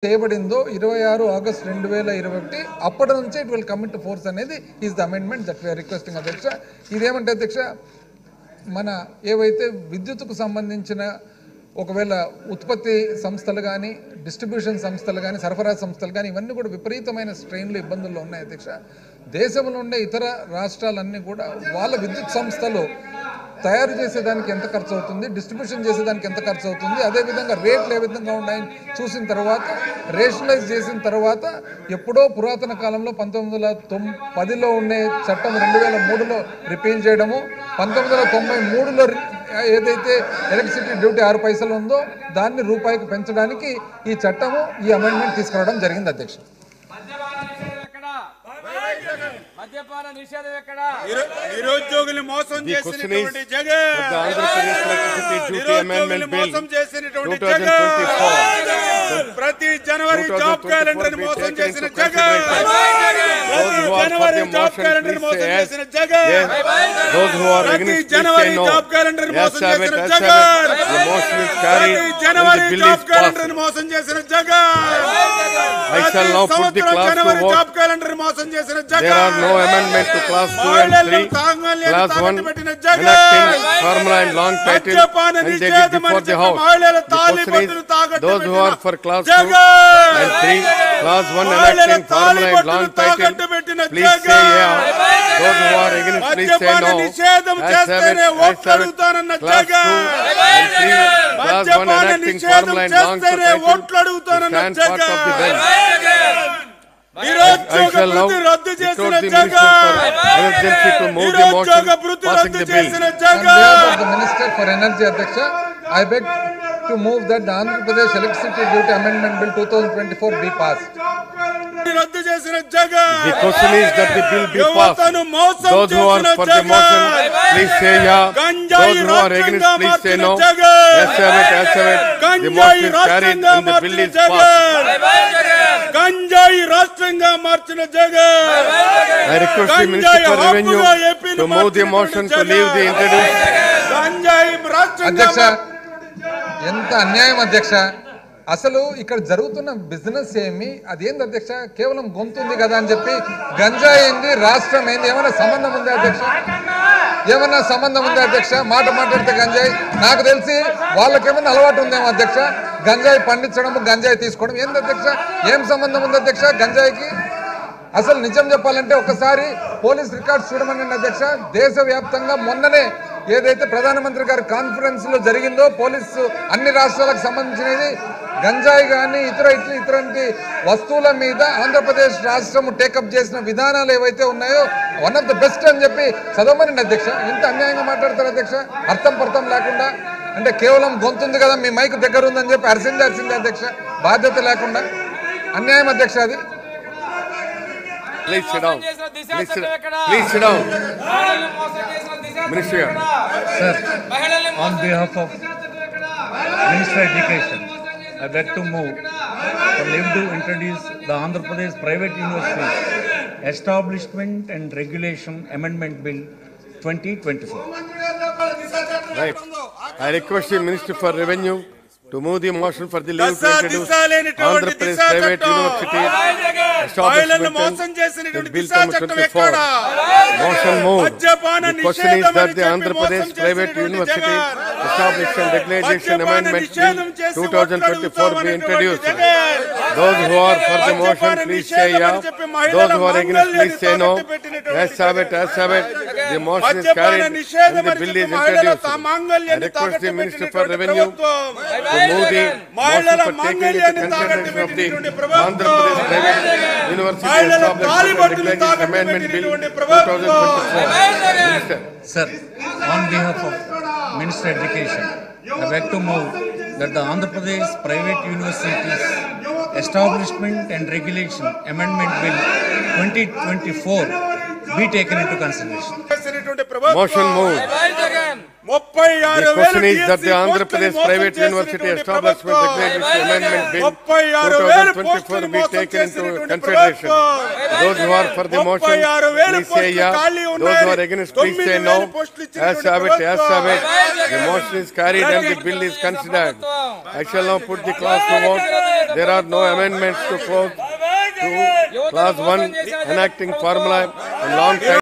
చేయబడిందో 26 ఆగస్ట్ 2021 అప్పటి నుంచి it will come into force అనేది is the amendment that we are requesting అధ్యక్ష. ఇదేమంటే అధ్యక్ష, మన ఏవైతే విద్యుత్తుకు సంబంధించిన ఒకవేళ ఉత్పత్తి సంస్థలు కానీ డిస్ట్రిబ్యూషన్ సంస్థలు కానీ సరఫరా సంస్థలు కానీ ఇవన్నీ కూడా విపరీతమైన స్ట్రెయిన్లు ఇబ్బందుల్లో ఉన్నాయి అధ్యక్ష. దేశంలో ఉండే ఇతర రాష్ట్రాలన్నీ కూడా వాళ్ళ విద్యుత్ సంస్థలు తయారు చేసేదానికి ఎంత ఖర్చు అవుతుంది, డిస్ట్రిబ్యూషన్ చేసేదానికి ఎంత ఖర్చు అవుతుంది, అదేవిధంగా రేట్లు ఏ విధంగా ఉన్నాయని చూసిన తర్వాత రేషనలైజ్ చేసిన తర్వాత ఎప్పుడో పురాతన కాలంలో 1910లో ఉండే చట్టం 2003లో రిపీల్ చేయడము, 1993లో ఏదైతే ఎలక్ట్రిసిటీ డ్యూటీ 6 పైసలు ఉందో దాన్ని రూపాయికి పెంచడానికి ఈ చట్టము ఈ అమెండ్మెంట్ తీసుకురావడం జరిగింది అధ్యక్ష. మద్యపాన నిషేధం ఎక్కడ? నిరుద్యోగులు మోసం చేసినటువంటి జగన్, నిరుద్యోగులు మోసం చేసినటువంటి జగన్, ప్రతి జనవరి జాబ్ క్యాలెండర్ మోసం చేసిన జగన్, జనవరి జాబ్ క్యాలెండర్ మోసం చేసిన జగన్, ప్రతి జనవరి జాబ్ క్యాలెండర్ మోసం చేసిన జగన్, ప్రతి జనవరి జాబ్ క్యాలెండర్ మోసం చేసిన జగన్, జనవరి జాబ్ క్యాలెండర్ మోసం చేసిన Jagan. No amendment to class 2 and 3. Class 1 enacting formula and long title and take it before the house. The question is, those who are for class 2 and 3, class 1 enacting formula and long title, please say yeah. Those who are against, please say no. As have it, class 2 and 3, class 1 enacting formula and long title, stand part of the bill. నిరుద్యోగ వృత్తి రద్దు చేసిన జగన్, నిరుద్యోగ వృత్తి రద్దు చేసిన Jagan. The Minister for Energy అధ్యక్ష, I beg to move that the Andhra Pradesh Electricity Duty Amendment Bill 2024 be passed. రద్దు చేసిన Jagan. The question is that the bill be passed. Those who are for the motion, please say yeah. Those who are against, please say no. As have it, as have it. The motion is carried and the bill is passed. గంజాయి రాష్ట్రంగా మార్చిన Jagan. I request the Minister for Revenue to move the motion to leave the introduced. గంజాయి రాష్ట్రంగా అధ్యక్ష, ఎంత అన్యాయం అధ్యక్ష. అసలు ఇక్కడ జరుగుతున్న బిజినెస్ ఏమి, అదేంది అధ్యక్ష? కేవలం గొంతుంది కదా అని చెప్పి గంజాయి ఏంది, రాష్ట్రం ఏంది, ఏమైనా సంబంధం ఉందా అధ్యక్ష? ఏమన్నా సంబంధం ఉందా అధ్యక్ష? మాట మాట్లాడితే గంజాయి, నాకు తెలిసి వాళ్ళకేమైనా అలవాటు ఉందేమో అధ్యక్ష, గంజాయి పండించడం, గంజాయి తీసుకోవడం. ఏంది అధ్యక్ష? ఏం సంబంధం ఉంది అధ్యక్ష గంజాయికి? అసలు నిజం చెప్పాలంటే ఒకసారి పోలీస్ రికార్డ్స్ చూడమని అధ్యక్ష. దేశవ్యాప్తంగా మొన్ననే ఏదైతే ప్రధానమంత్రి గారి కాన్ఫరెన్స్ లో జరిగిందో పోలీసు అన్ని రాష్ట్రాలకు సంబంధించినది గంజాయి కానీ ఇతరంటి వస్తువుల మీద ఆంధ్రప్రదేశ్ రాష్ట్రం టేకప్ చేసిన విధానాలు ఏవైతే ఉన్నాయో వన్ ఆఫ్ ద బెస్ట్ అని చెప్పి చదవమని అధ్యక్ష. ఇంత అన్యాయంగా మాట్లాడతారు అధ్యక్ష, అర్థం పర్థం లేకుండా. అంటే కేవలం గొంతుంది కదా, మీ మైక్ దగ్గర ఉందని చెప్పి అరిసిందాల్సిందే అధ్యక్ష, బాధ్యత లేకుండా. అన్యాయం అధ్యక్ష అది. Please sit down. Please sit down. Minister. Sir, on behalf of Minister of Education, I beg to move for leave to introduce the Andhra Pradesh Private Universities Establishment and Regulation Amendment Bill 2024. Right. I request the Minister for Revenue to move the motion for the leave to introduce Andhra Pradesh Private University Establishment and Bill number 24. Motion moved. The question is that the Andhra Pradesh Private University Establishment Regulation Amendment Bill 2024 be introduced. Those who are for the motion, please say yeah. Those who are against, please say no. As have it, as have it. The motion is carried and the bill is introduced. I request the Minister for Revenue to move the motion for taking into consideration of the Andhra Pradesh Private University Establishment Regulation Amendment Bill 2024. Minister. Sir, on behalf of Minister of Education, I beg to move that the Andhra Pradesh Private Universities Establishment and Regulation Amendment Bill 2024 be taken into consideration. Motion moved. The question is that the Andhra Pradesh Private University Establishment Regulation Amendment Bill 2024 be taken into consideration. Those who are for the motion, please say yeah. Those who are against, please say no. As have it, as have it. The motion is carried and the bill is considered. I shall now put the clause to vote. There are no amendments to clause 2, clause 1, enacting formula and long time.